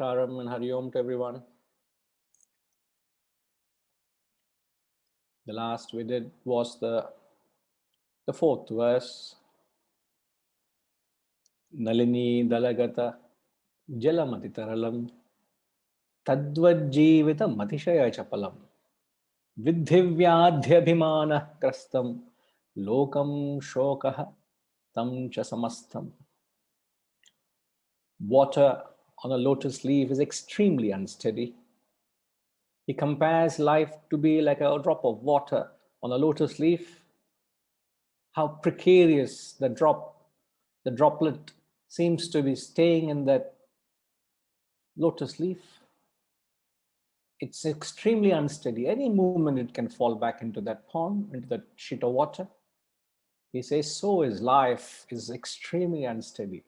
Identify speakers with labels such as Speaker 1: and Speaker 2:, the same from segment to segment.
Speaker 1: Namaskaram and Hari Om to everyone. The last we did was the fourth verse. Nalini dalagata jalamatitaralam tadvajjivita matishaya chapalam vidhivyadhyabhimana krastam lokam shokah tam cha samastam. Water on a lotus leaf is extremely unsteady. He compares life to be like a drop of water on a lotus leaf. How precarious the droplet seems to be staying in that lotus leaf. It's extremely unsteady. Any movement it can fall back into that pond, into that sheet of water. He says, so is life, is extremely unsteady.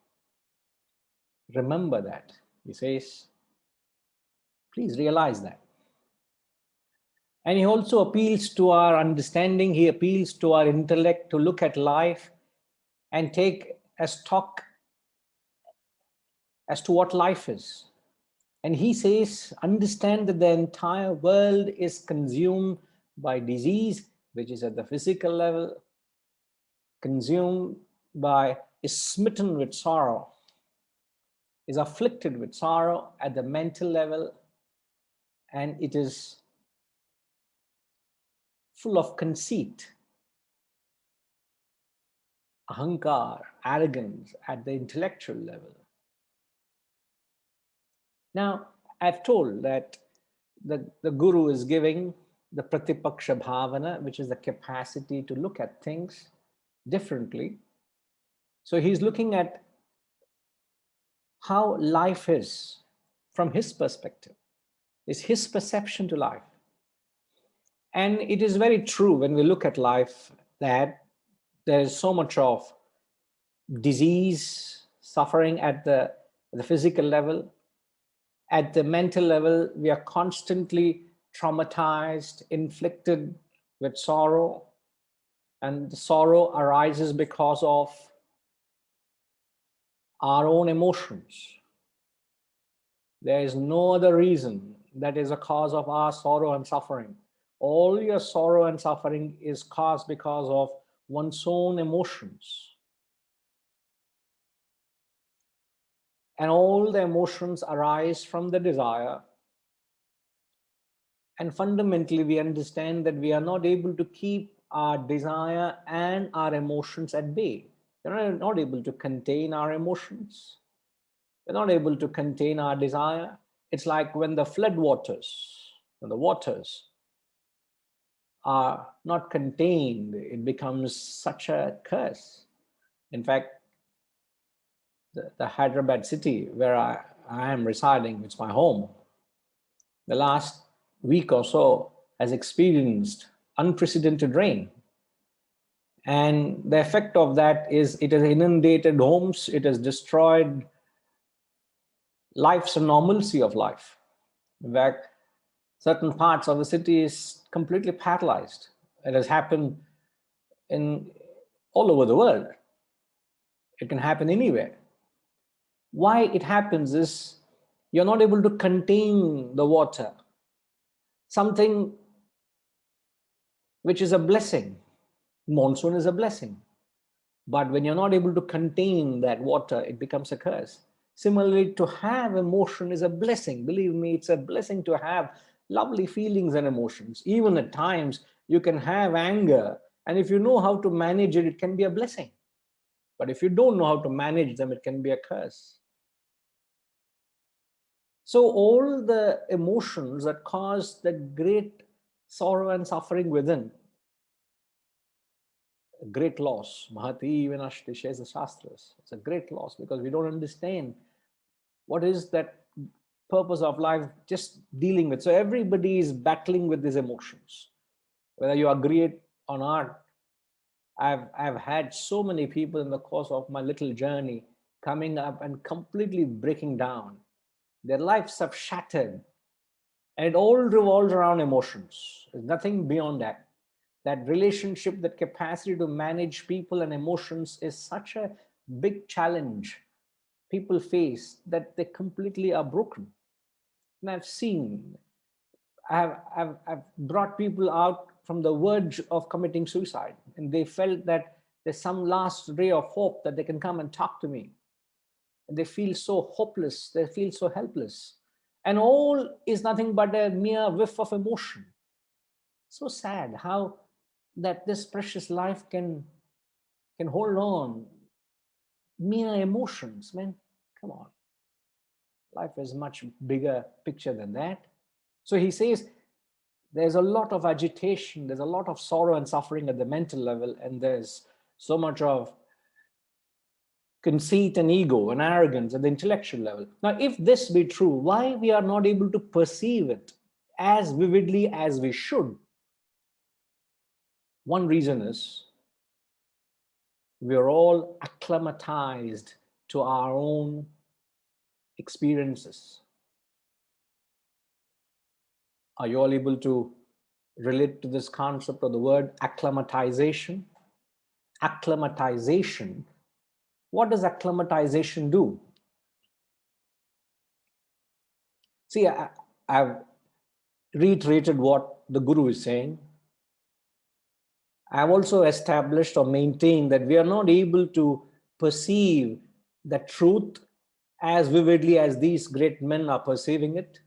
Speaker 1: Remember that. He says, please realize that. And he also appeals to our understanding. He appeals to our intellect to look at life and take a stock as to what life is. And he says, understand that the entire world is consumed by disease, which is at the physical level, is smitten with sorrow, is afflicted with sorrow at the mental level, and it is full of conceit, ahankar, arrogance at the intellectual level. Now, I've told that the Guru is giving the Pratipaksha Bhavana, which is the capacity to look at things differently. So he's looking at how life is from his perspective, is his perception to life. And it is very true when we look at life that there is so much of disease, suffering at the physical level. At the mental level, we are constantly traumatized, inflicted with sorrow. And the sorrow arises because of our own emotions. There is no other reason that is a cause of our sorrow and suffering. All your sorrow and suffering is caused because of one's own emotions. And all the emotions arise from the desire. And fundamentally, we understand that we are not able to keep our desire and our emotions at bay. We're not able to contain our emotions. We're not able to contain our desire. It's like when the when the waters are not contained, it becomes such a curse. In fact, the Hyderabad city where I am residing, it's my home, the last week or so has experienced unprecedented rain. And the effect of that is it has inundated homes, it has destroyed life's normalcy of life. In fact, certain parts of the city is completely paralyzed. It has happened all over the world. It can happen anywhere. Why it happens is you're not able to contain the water. Something which is a blessing. Monsoon is a blessing. But when you're not able to contain that water, it becomes a curse. Similarly, to have emotion is a blessing. Believe me, it's a blessing to have lovely feelings and emotions. Even at times, you can have anger. And if you know how to manage it, it can be a blessing. But if you don't know how to manage them, it can be a curse. So all the emotions that cause the great sorrow and suffering within, a great loss, Mahati Vinashti, says the Shastras. It's a great loss because we don't understand what is that purpose of life, just dealing with. So everybody is battling with these emotions. Whether you agree or not, I've had so many people in the course of my little journey coming up and completely breaking down. Their lives have shattered. And it all revolves around emotions. There's nothing beyond that. That relationship, that capacity to manage people and emotions is such a big challenge people face that they completely are broken. And I've seen, I've brought people out from the verge of committing suicide, and they felt that there's some last ray of hope that they can come and talk to me. And they feel so hopeless, they feel so helpless. And all is nothing but a mere whiff of emotion. So sad how that this precious life can hold on. Mere emotions, man, come on. Life is much bigger picture than that. So he says there's a lot of agitation, there's a lot of sorrow and suffering at the mental level, and there's so much of conceit and ego and arrogance at the intellectual level. Now, if this be true, why we are not able to perceive it as vividly as we should? One reason is we're all acclimatized to our own experiences. Are you all able to relate to this concept of the word acclimatization? Acclimatization. What does acclimatization do? See, I've reiterated what the Guru is saying. I've also established or maintained that we are not able to perceive the truth as vividly as these great men are perceiving it,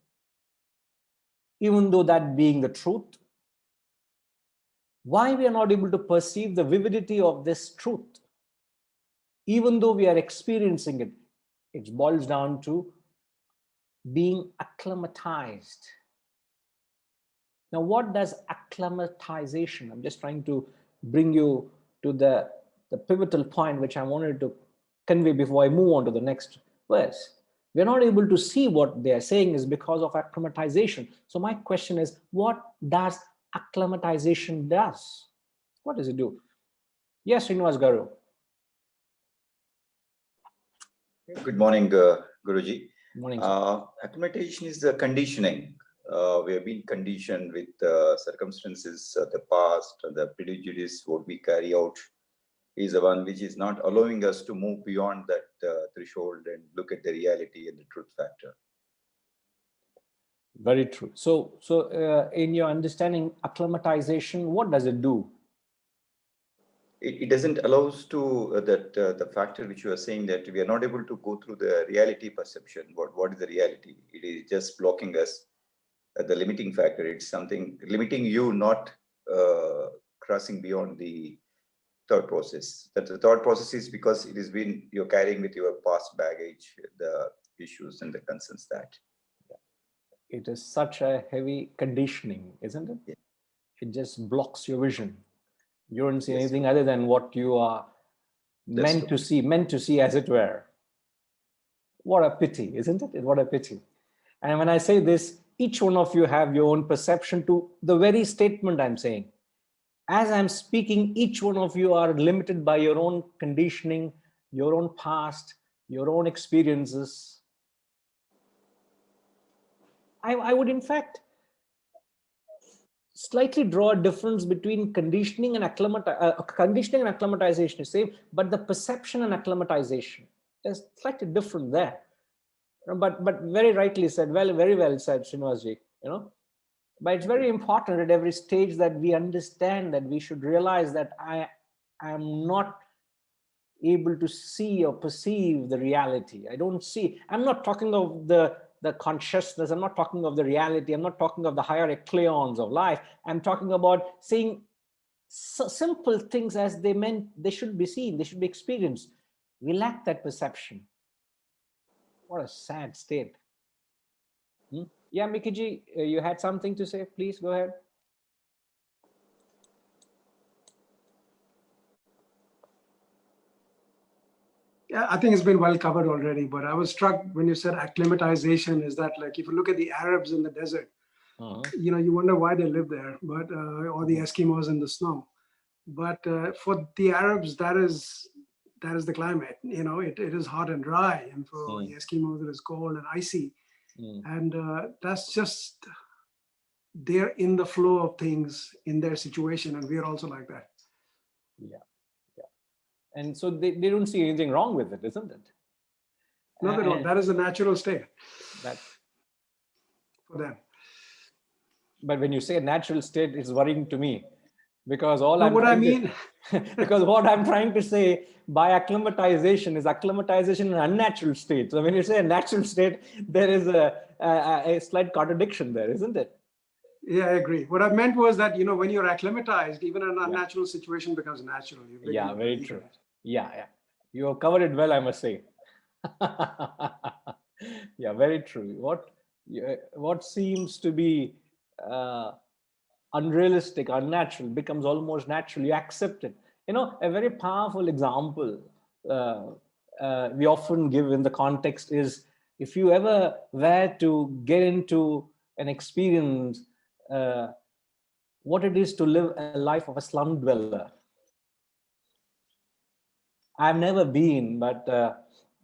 Speaker 1: even though that being the truth. Why we are not able to perceive the vividity of this truth, even though we are experiencing it? It boils down to being acclimatized. Now, what does acclimatization? I'm just trying to bring you to the pivotal point which I wanted to convey before I move on to the next verse. We're not able to see what they are saying is because of acclimatization. So my question is, what does acclimatization does? What does it do? Yes, Srinivas Garu.
Speaker 2: Good morning, Guruji.
Speaker 1: Morning,
Speaker 2: acclimatization is the conditioning. We have been conditioned with circumstances of the past, the prejudice, what we carry out is the one which is not allowing us to move beyond that threshold and look at the reality and the truth factor.
Speaker 1: Very true. So in your understanding, acclimatization, what does it do?
Speaker 2: It doesn't allow us to the factor which you are saying, that we are not able to go through the reality perception. What is the reality? It is just blocking us. The limiting factor. It's something limiting you, not crossing beyond the thought process. That the thought process is because it has been you're carrying with your past baggage, the issues and the concerns that.
Speaker 1: It is such a heavy conditioning, isn't it?
Speaker 2: Yeah.
Speaker 1: It just blocks your vision. You don't see
Speaker 2: Yes,
Speaker 1: anything other than what you are meant to see, as it were. What a pity, isn't it? What a pity. And when I say this, each one of you have your own perception to the very statement I'm saying. As I'm speaking, each one of you are limited by your own conditioning, your own past, your own experiences. I would, in fact, slightly draw a difference between conditioning and acclimatization is same, but the perception and acclimatization is slightly different there. But very rightly said, very well said, Srinivasji, But it's very important at every stage that we understand that we should realize that I am not able to see or perceive the reality. I don't see. I'm not talking of the consciousness. I'm not talking of the reality. I'm not talking of the higher echelons of life. I'm talking about seeing simple things as they should be seen. They should be experienced. We lack that perception. What a sad state. Yeah, Mikiji, you had something to say? Please go ahead.
Speaker 3: Yeah, I think it's been well covered already, but I was struck when you said acclimatization is that, like, if you look at the Arabs in the desert, you wonder why they live there, but or the Eskimos in the snow. But for the Arabs, that is the climate. It is hot and dry, and for the Eskimos, it is cold and icy, and that's just they're in the flow of things in their situation, and we are also like that.
Speaker 1: Yeah. And so they don't see anything wrong with it, isn't it?
Speaker 3: No, they don't. That is a natural state. for them.
Speaker 1: But when you say natural state, it's worrying to me, because all
Speaker 3: No,
Speaker 1: I'm
Speaker 3: what I
Speaker 1: trying
Speaker 3: mean,
Speaker 1: because what I'm trying to say by acclimatization is acclimatization in an unnatural state. So when you say a natural state, there is a slight contradiction there, isn't it?
Speaker 3: yeah, I agree. What I meant was that, when you're acclimatized, even an
Speaker 1: Yeah.
Speaker 3: unnatural situation becomes natural. You begin
Speaker 1: Yeah,
Speaker 3: to
Speaker 1: very
Speaker 3: believe
Speaker 1: true.
Speaker 3: in it.
Speaker 1: Yeah. You have covered it well, I must say. Yeah, very true. What seems to be unrealistic, unnatural, becomes almost natural. You accept it. A very powerful example we often give in the context is, if you ever were to get into an experience what it is to live a life of a slum dweller. I've never been, but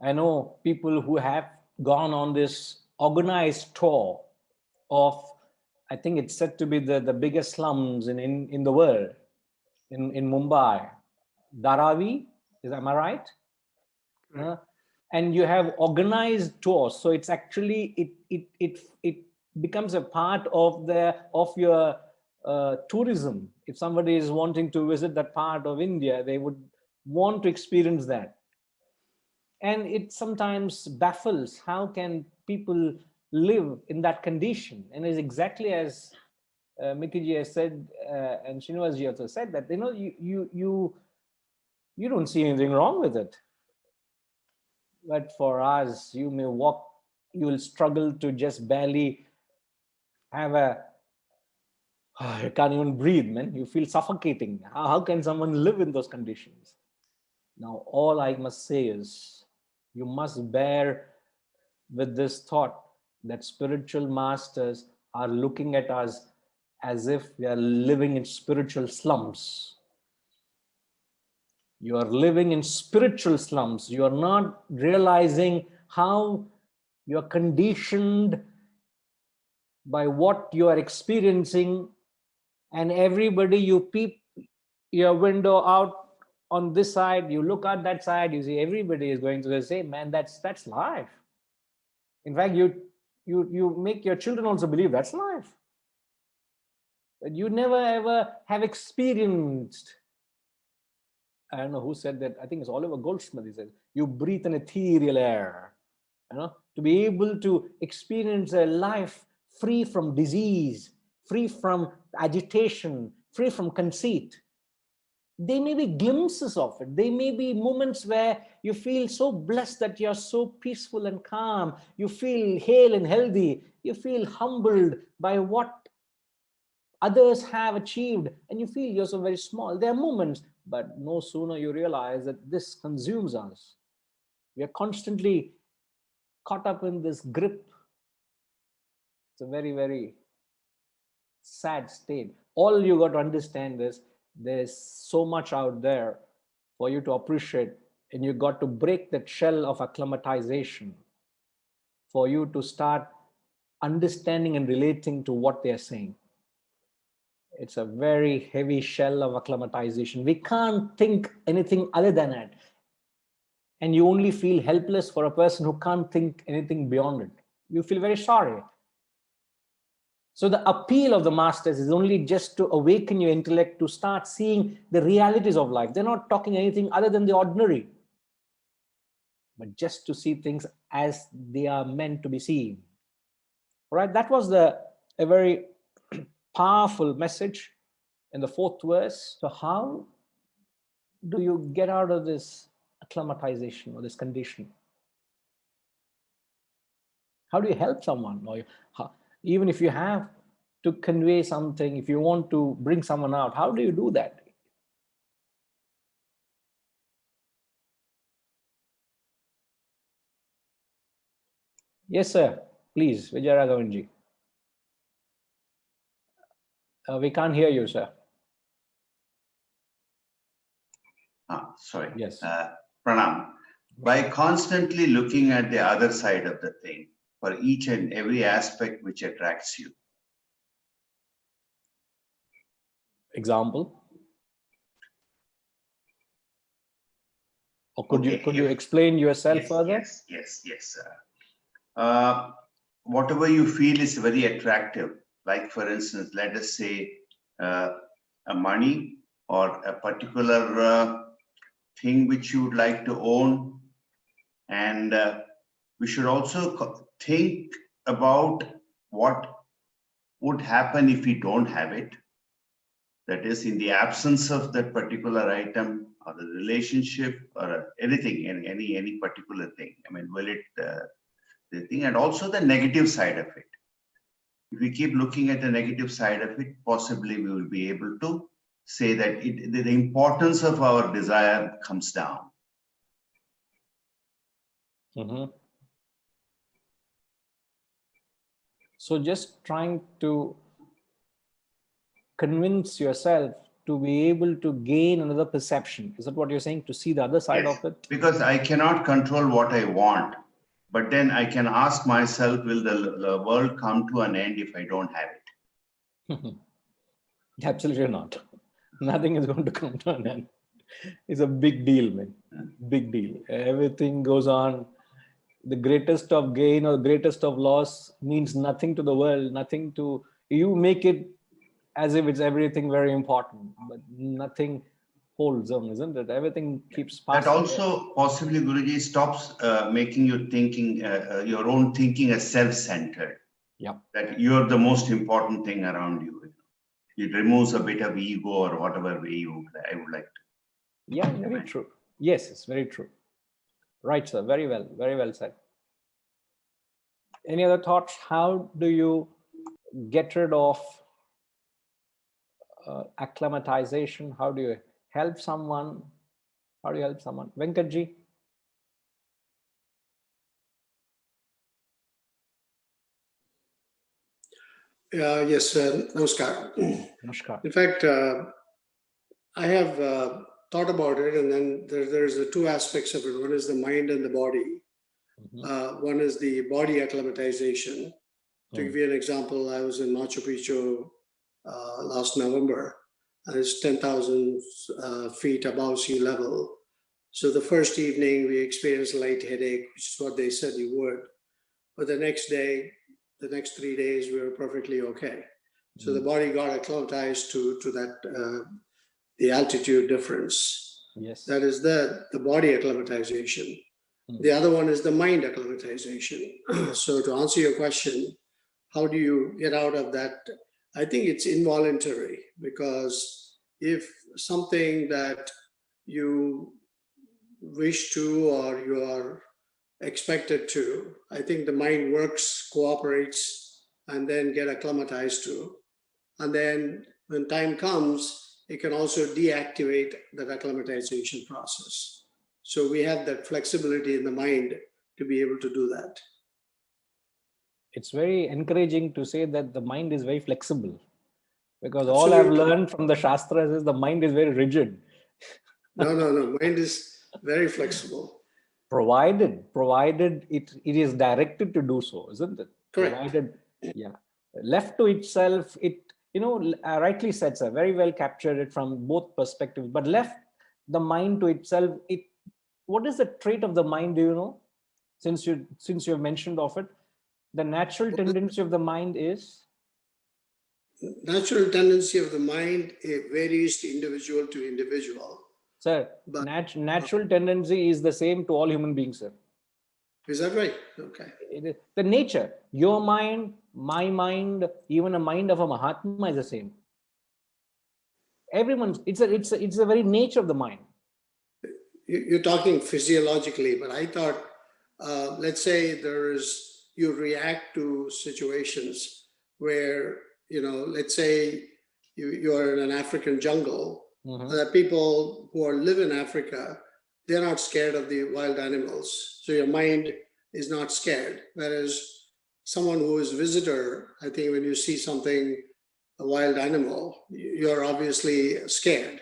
Speaker 1: I know people who have gone on this organized tour of, I think it's said to be the biggest slums in the world, in Mumbai. Dharavi, am I right? And you have organized tours, so it's actually it becomes a part of your tourism. If somebody is wanting to visit that part of India, they would want to experience that. And it sometimes baffles, how can people live in that condition? And it's exactly as Mikiji has said, and Srinivasji also said, that you don't see anything wrong with it. But for us, you may walk, you will struggle to just barely have you can't even breathe, man. You feel suffocating. How can someone live in those conditions? Now, all I must say is, you must bear with this thought that spiritual masters are looking at us as if we are living in spiritual slums. You are living in spiritual slums. You are not realizing how you are conditioned by what you are experiencing, and everybody, you peep your window out on this side, you look at that side, you see everybody is going to the same, man, that's life. In fact, you make your children also believe that's life. But you never ever have experienced, I don't know who said that, I think it's Oliver Goldsmith, he said, you breathe an ethereal air. To be able to experience a life free from disease, free from agitation, free from conceit. They may be glimpses of it. They may be moments where you feel so blessed that you're so peaceful and calm. You feel hale and healthy. You feel humbled by what others have achieved, and you feel you're so very small. There are moments, but no sooner you realize that this consumes us. We are constantly caught up in this grip. It's a very, very sad state. All you got to understand is there's so much out there for you to appreciate, and you got to break that shell of acclimatization for you to start understanding and relating to what they're saying. It's a very heavy shell of acclimatization. We can't think anything other than it. And you only feel helpless for a person who can't think anything beyond it. You feel very sorry. So the appeal of the masters is only just to awaken your intellect to start seeing the realities of life. They're not talking anything other than the ordinary, but just to see things as they are meant to be seen. All right, that was a very powerful message in the fourth verse. So how do you get out of this acclimatization or this condition? How do you help someone? Or even if you have to convey something, if you want to bring someone out, how do you do that? Yes, sir. Please, Vijayaraghavanji. We can't hear you, sir.
Speaker 4: Sorry.
Speaker 1: Yes.
Speaker 4: Pranam. By constantly looking at the other side of the thing for each and every aspect which attracts you.
Speaker 1: Example? Or could you explain yourself further?
Speaker 4: Yes. whatever you feel is very attractive, like for instance, let us say a money or a particular thing which you would like to own. And we should also think about what would happen if we don't have it. That is, in the absence of that particular item or the relationship or anything, any particular thing. I mean, will it, the thing, and also the negative side of it. If we keep looking at the negative side of it, possibly we will be able to say that the importance of our desire comes down.
Speaker 1: So just trying to convince yourself to be able to gain another perception. Is that what you're saying? To see the other side
Speaker 4: Yes,
Speaker 1: of it?
Speaker 4: because I cannot control what I want, but then I can ask myself, will the world come to an end if I don't have it?
Speaker 1: Absolutely not. Nothing is going to come to an end. It's a big deal, man. Big deal. Everything goes on. The greatest of gain or greatest of loss means nothing to the world, nothing to you. Make it as if it's everything very important, but nothing holds on, isn't it? Everything keeps passing.
Speaker 4: That also possibly, Guruji, stops making you thinking, your own thinking as self-centered.
Speaker 1: Yeah.
Speaker 4: That you're the most important thing around you. It removes a bit of ego or whatever way I would like to.
Speaker 1: Yeah, very true. Yes, it's very true. Right, sir. Very well said. Any other thoughts? How do you get rid of acclimatization? How do you help someone? How do you help someone? Venkatji?
Speaker 5: Yes, namaskar.
Speaker 1: Namaskar.
Speaker 5: In fact, I have thought about it, and then there's the two aspects of it. One is the mind and the body. One is the body acclimatization. To give you an example, I was in Machu Picchu last November, and it's 10,000 feet above sea level. So the first evening we experienced a light headache, which is what they said you would. But the next day, the next 3 days, we were perfectly okay. So the body got acclimatized to that, the altitude difference.
Speaker 1: Yes.
Speaker 5: That is the body acclimatization. The other one is the mind acclimatization. So to answer your question, how do you get out of that? I think it's involuntary, because if something that you wish to or you are expected to, I think the mind works, cooperates, and then get acclimatized to. And then when time comes, it can also deactivate that acclimatization process. So we have that flexibility in the mind to be able to do that.
Speaker 1: It's very encouraging to say that the mind is very flexible, because
Speaker 5: Absolutely.
Speaker 1: all I've learned from the Shastras is the mind is very rigid.
Speaker 5: No, mind is very flexible.
Speaker 1: Provided it is directed to do so, isn't it?
Speaker 5: Correct.
Speaker 1: Provided, yeah. Left to itself, it, rightly said, sir, very well captured it from both perspectives. But left the mind to itself, what is the trait of the mind, do you know? Since you have mentioned of it, the natural tendency of the mind is?
Speaker 5: Natural tendency of the mind, it varies individual to individual.
Speaker 1: Sir,
Speaker 5: But,
Speaker 1: natural tendency is the same to all human beings, sir.
Speaker 5: Is that right? Okay.
Speaker 1: The nature, your mind, my mind, even a mind of a Mahatma is the same. Everyone's, it's the very nature of the mind.
Speaker 5: You're talking physiologically, but I thought, let's say you react to situations where, let's say you're in an African jungle. The people who live in Africa, they're not scared of the wild animals. So your mind is not scared. Whereas someone who is visitor, I think when you see something, a wild animal, you're obviously scared.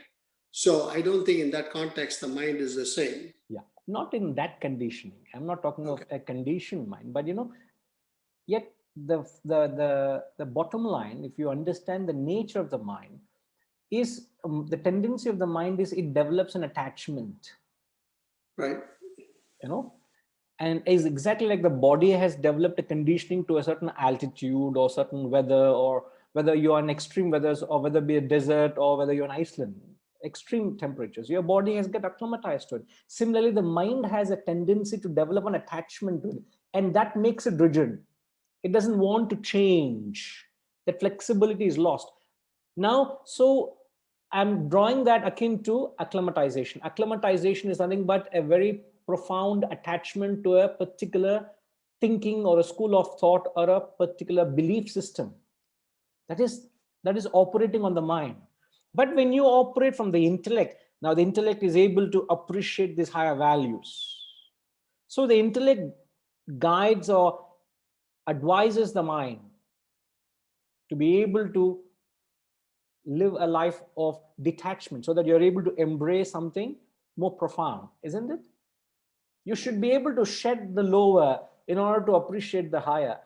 Speaker 5: So I don't think in that context, the mind is the same.
Speaker 1: Yeah, not in that conditioning. I'm not talking of a conditioned mind, but yet the bottom line, if you understand the nature of the mind, is the tendency of the mind is it develops an attachment.
Speaker 5: Right.
Speaker 1: And is exactly like the body has developed a conditioning to a certain altitude or certain weather, or whether you are in extreme weathers, or whether it be a desert, or whether you're in Iceland, extreme temperatures, your body has got acclimatized to it. Similarly, the mind has a tendency to develop an attachment to it, and that makes it rigid. It doesn't want to change. That flexibility is lost. Now, so I'm drawing that akin to acclimatization. Acclimatization is nothing but a very profound attachment to a particular thinking or a school of thought or a particular belief system that is operating on the mind. But when you operate from the intellect, now the intellect is able to appreciate these higher values. So the intellect guides or advises the mind to be able to live a life of detachment, so that you're able to embrace something more profound, isn't it? You should be able to shed the lower in order to appreciate the higher,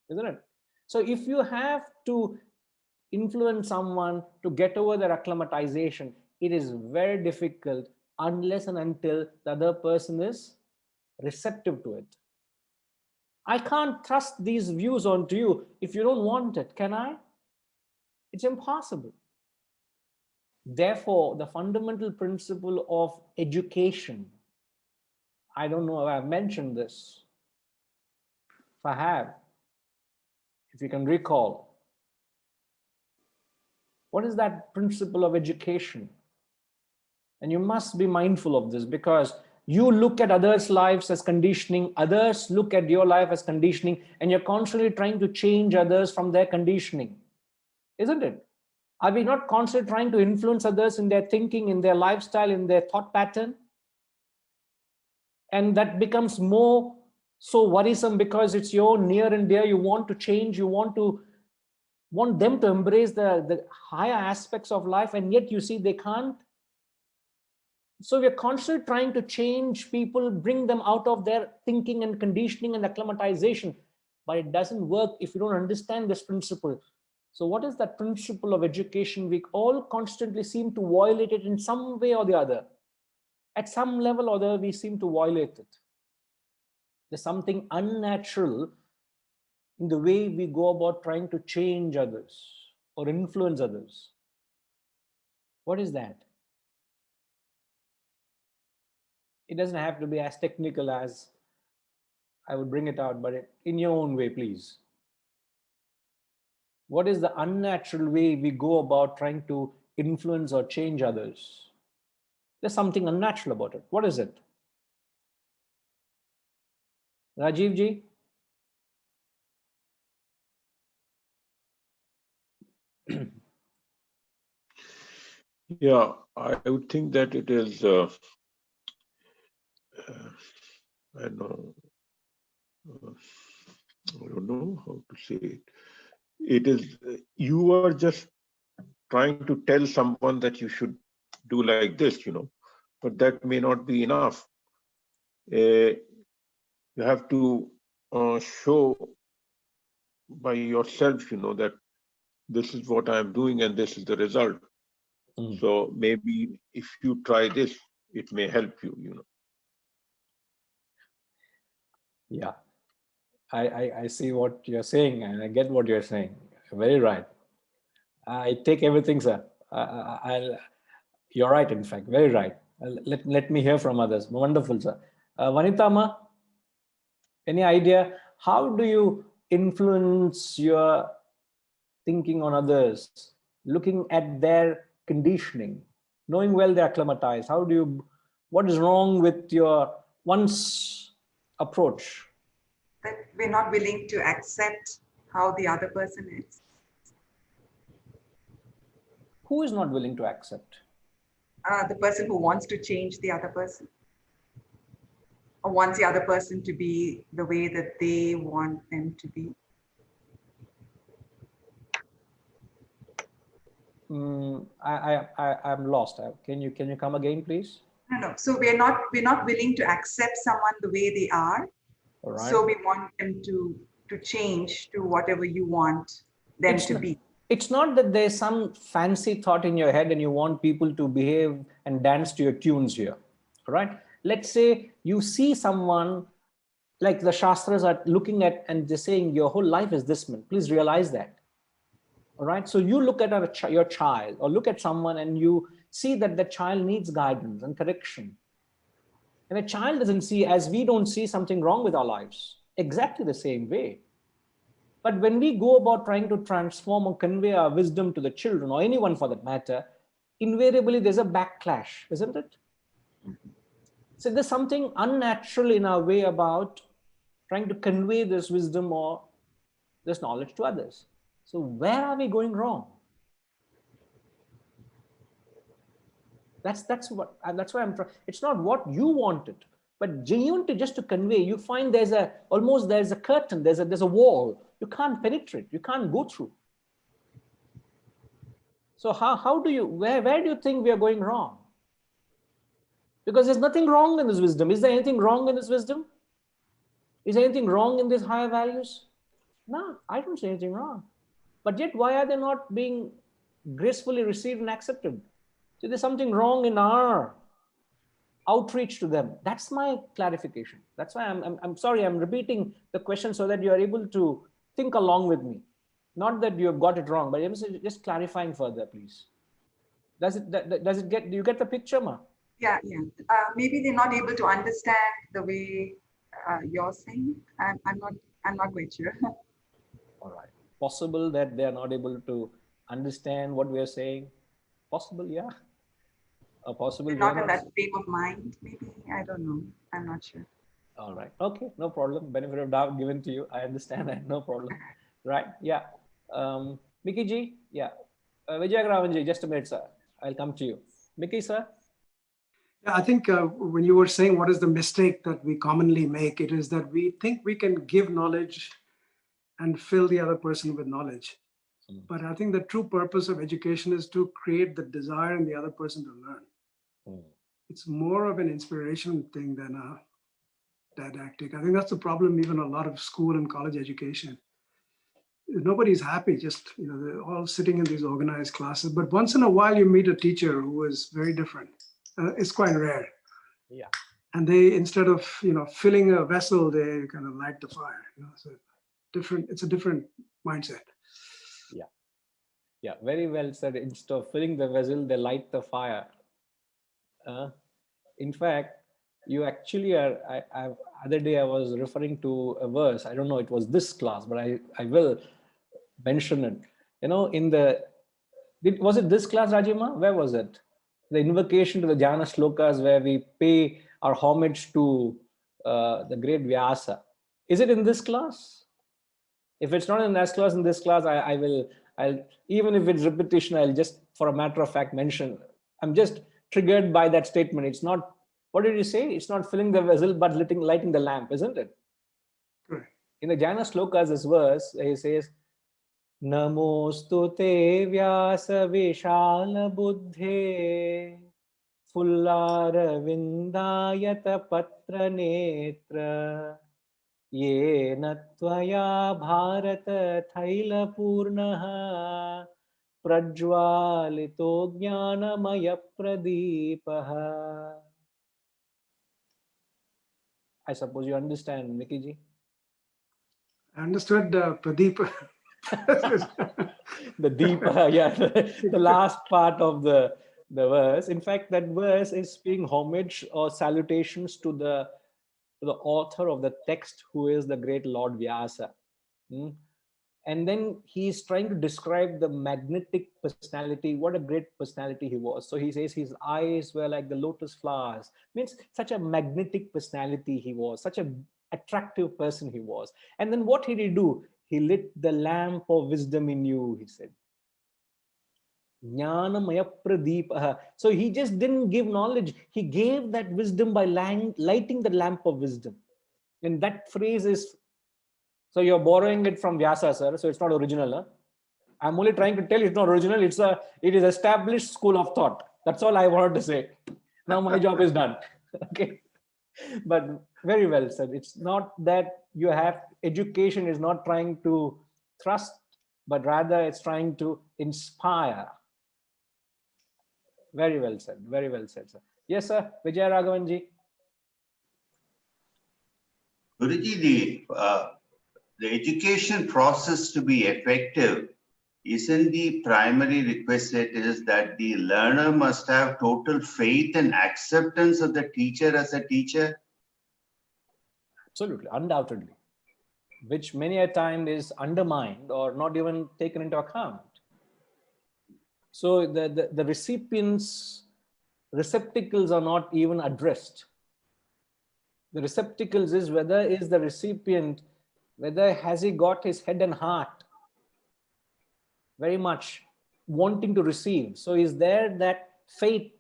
Speaker 1: isn't it? So if you have to influence someone to get over their acclimatization, it is very difficult unless and until the other person is receptive to it. I can't thrust these views onto you if you don't want it, can I? It's impossible. Therefore, the fundamental principle of education, I don't know if I've mentioned this. If I have, if you can recall, what is that principle of education? And you must be mindful of this, because you look at others' lives as conditioning, others look at your life as conditioning, and you're constantly trying to change others from their conditioning, isn't it? Are we not constantly trying to influence others in their thinking, in their lifestyle, in their thought pattern? And that becomes more so worrisome because it's your near and dear. You want to change, you want them to embrace the higher aspects of life, and yet you see they can't. So we're constantly trying to change people, bring them out of their thinking and conditioning and acclimatization, but it doesn't work if you don't understand this principle. So what is that principle of education? We all constantly seem to violate it in some way or the other. At some level or the other, we seem to violate it. There's something unnatural in the way we go about trying to change others or influence others. What is that? It doesn't have to be as technical as I would bring it out, but in your own way, please. What is the unnatural way we go about trying to influence or change others? There's something unnatural about it. What is it? Rajiv ji?
Speaker 6: Yeah, I would think that it is, I don't know how to say it. It is, you are just trying to tell someone that you should do like this, but that may not be enough. You have to show by yourself, that this is what I'm doing and this is the result. So maybe if you try this, it may help you,
Speaker 1: Yeah, I see what you're saying, and I get what you're saying. Very right. I take everything, sir. You're right, in fact, very right. Let me hear from others. Wonderful, sir. Vanita ma, any idea? How do you influence your thinking on others, looking at their conditioning, knowing well they're acclimatized? What is wrong with your one's approach?
Speaker 7: That we're not willing to accept how the other person is.
Speaker 1: Who is not willing to accept?
Speaker 7: The person who wants to change the other person, or wants the other person to be the way that they want them to be.
Speaker 1: I'm lost. Can you come again, please?
Speaker 7: No. So we're not willing to accept someone the way they are.
Speaker 1: All right.
Speaker 7: So we want them to change to whatever you want them to be.
Speaker 1: It's not that there's some fancy thought in your head and you want people to behave and dance to your tunes here. All right. Let's say you see someone like the Shastras are looking at and they're saying your whole life is this, man. Please realize that. All right. So you look at your child or look at someone and you see that the child needs guidance and correction. And a child doesn't see, as we don't see something wrong with our lives, exactly the same way. But when we go about trying to transform or convey our wisdom to the children or anyone for that matter, invariably there's a backlash, isn't it? So there's something unnatural in our way about trying to convey this wisdom or this knowledge to others. So where are we going wrong? That's why I'm trying. It's not what you wanted, but genuinely just to convey. You find there's a curtain, there's a wall. You can't penetrate. You can't go through. So how do you where do you think we are going wrong? Because there's nothing wrong in this wisdom. Is there anything wrong in this wisdom? Is there anything wrong in these higher values? No, I don't see anything wrong. But yet, why are they not being gracefully received and accepted? So there's something wrong in our outreach to them. That's my clarification. That's why I'm sorry, I'm repeating the question so that you are able to think along with me. Not that you have got it wrong, but I'm just clarifying further, please. Do you get the picture, Ma?
Speaker 7: Yeah. Maybe they're not able to understand the way you're saying. I'm not quite sure.
Speaker 1: All right. Possible that they are not able to understand what we are saying. Possible, yeah. Possible.
Speaker 7: They're not in that frame of mind, maybe. I don't know. I'm not sure.
Speaker 1: All right. Okay. No problem. Benefit of doubt given to you. I understand that. No problem. Right. Yeah. Mickey Ji. Yeah. Vijayagaravan, just a minute, sir. I'll come to you. Mickey, sir.
Speaker 3: Yeah, I think when you were saying what is the mistake that we commonly make, it is that we think we can give knowledge and fill the other person with knowledge. But I think the true purpose of education is to create the desire in the other person to learn. It's more of an inspiration thing than a didactic. I think that's the problem, even a lot of school and college education. Nobody's happy, just, they're all sitting in these organized classes. But once in a while, you meet a teacher who is very different. It's quite rare.
Speaker 1: Yeah.
Speaker 3: And they, instead of, filling a vessel, they kind of light the fire. So it's a different mindset.
Speaker 1: Yeah. Yeah, very well said. Instead of filling the vessel, they light the fire. In fact, you actually are, other day I was referring to a verse. I don't know, it was this class, but I will mention it. Was it this class, Rajima? Where was it? The invocation to the Jnana Slokas where we pay our homage to the great Vyasa. Is it in this class? If it's not in this class, I'll even if it's repetition, I'll just, for a matter of fact, mention. I'm just triggered by that statement. It's not, what did you say? It's not filling the vessel, but lighting the lamp, isn't it?
Speaker 3: Right.
Speaker 1: In the Jnana Slokas, this verse, he says, Namostu te vyasa vishala buddhe fullara vindayata patra netra yena tvaya bharata thaila purnaha prajwalito jnanamaya pradipaha. I suppose you understand, Mickey ji?
Speaker 3: I understood Pradeep.
Speaker 1: The deep, the last part of the verse. In fact, that verse is paying homage or salutations to the author of the text, who is the great Lord Vyasa. And then he's trying to describe the magnetic personality, what a great personality he was. So he says his eyes were like the lotus flowers, means such a magnetic personality he was, such an attractive person he was. And then what did he do? He lit the lamp of wisdom in you, he said. Jnanamaya pradipaha. So he just didn't give knowledge. He gave that wisdom by lighting the lamp of wisdom. And that phrase is, so you're borrowing it from Vyasa, sir. So it's not original. Huh? I'm only trying to tell you it's not original. It is established school of thought. That's all I wanted to say. Now my job is done. Okay. But very well said. It's not that you have, education is not trying to thrust, but rather it's trying to inspire. Very well said. Very well said, sir. Yes, sir. Vijay Raghavanji.
Speaker 4: Guruji, the education process to be effective, isn't the primary requisite is that the learner must have total faith and acceptance of the teacher as a teacher?
Speaker 1: Absolutely, undoubtedly, which many a time is undermined or not even taken into account. So the recipients' receptacles are not even addressed. The receptacles is whether is the recipient, whether has he got his head and heart very much wanting to receive. So is there that faith?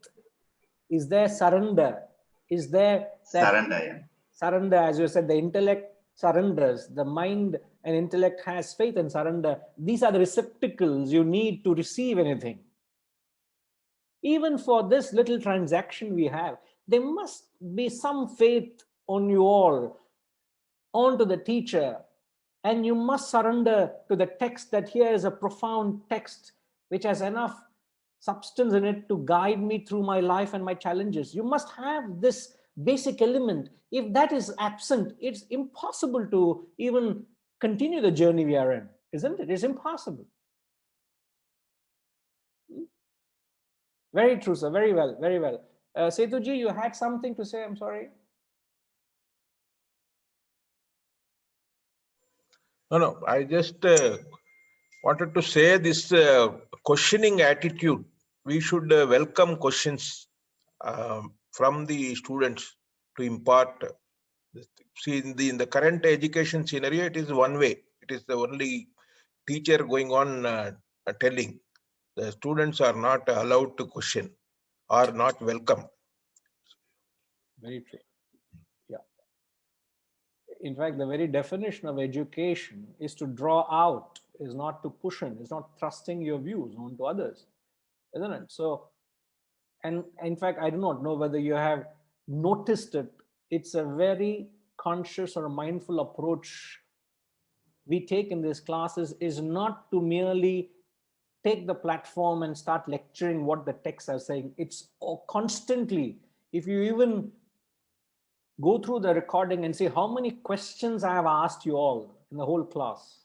Speaker 1: Is there surrender? Is there that
Speaker 4: Surrender.
Speaker 1: surrender, as you said, the intellect surrenders, the mind and intellect has faith and surrender. These are the receptacles you need to receive anything. Even for this little transaction we have, there must be some faith on you all, onto the teacher, and you must surrender to the text that here is a profound text which has enough substance in it to guide me through my life and my challenges. You must have this basic element. If that is absent, it's impossible to even continue the journey we are in, isn't it? It's impossible. Very true, sir. Very well, very well. Setuji, you had something to say? I'm sorry.
Speaker 6: No, I just wanted to say this questioning attitude. We should welcome questions from the students to impart. See, in the current education scenario, it is one way. It is the only teacher going on telling. The students are not allowed to question, are not welcome.
Speaker 1: Very true. Yeah. In fact, the very definition of education is to draw out, is not to push in, is not thrusting your views onto others, isn't it? So, and in fact, I do not know whether you have noticed it. It's a very conscious or mindful approach we take in these classes is not to merely take the platform and start lecturing what the texts are saying. It's constantly, if you even go through the recording and see how many questions I have asked you all in the whole class,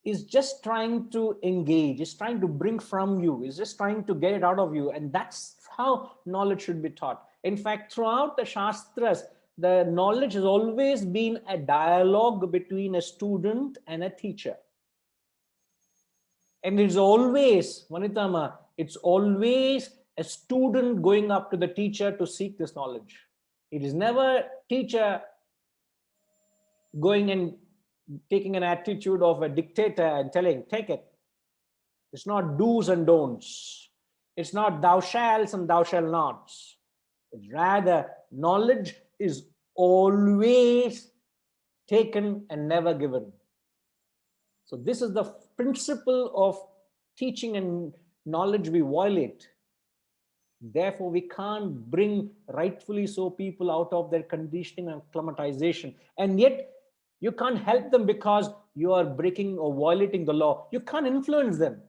Speaker 1: is just trying to engage, is trying to bring from you, is just trying to get it out of you. And that's how knowledge should be taught. In fact, throughout the Shastras, the knowledge has always been a dialogue between a student and a teacher. And it's always, Vanitama, it's always a student going up to the teacher to seek this knowledge. It is never teacher going and taking an attitude of a dictator and telling, take it. It's not do's and don'ts. It's not thou shalt and thou shalt nots. It's rather knowledge is always taken and never given. So this is the principle of teaching and knowledge we violate. Therefore, we can't bring rightfully so people out of their conditioning and acclimatization. And yet, you can't help them because you are breaking or violating the law. You can't influence them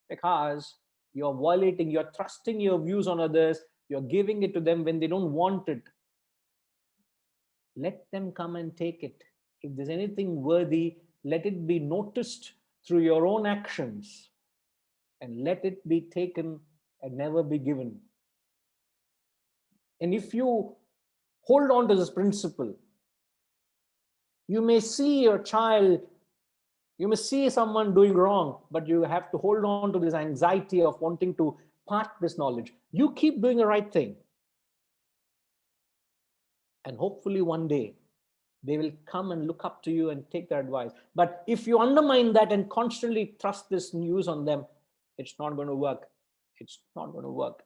Speaker 1: because you're violating, you're thrusting your views on others, you're giving it to them when they don't want it. Let them come and take it. If there's anything worthy, let it be noticed through your own actions and let it be taken and never be given. And if you hold on to this principle, you may see your child, you may see someone doing wrong, but you have to hold on to this anxiety of wanting to part this knowledge. You keep doing the right thing. And hopefully one day they will come and look up to you and take their advice. But if you undermine that and constantly thrust this news on them, it's not going to work. It's not going to work.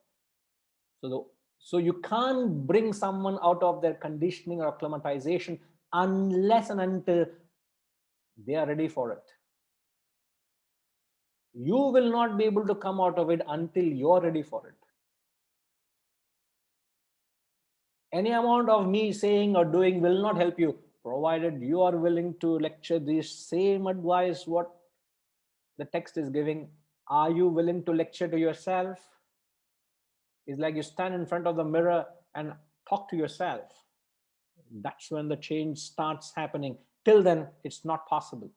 Speaker 1: So you can't bring someone out of their conditioning or acclimatization unless and until they are ready for it. You will not be able to come out of it until you're ready for it. Any amount of me saying or doing will not help you, provided you are willing to lecture the same advice what the text is giving. Are you willing to lecture to yourself? It's like you stand in front of the mirror and talk to yourself. That's when the change starts happening. Till then, it's not possible.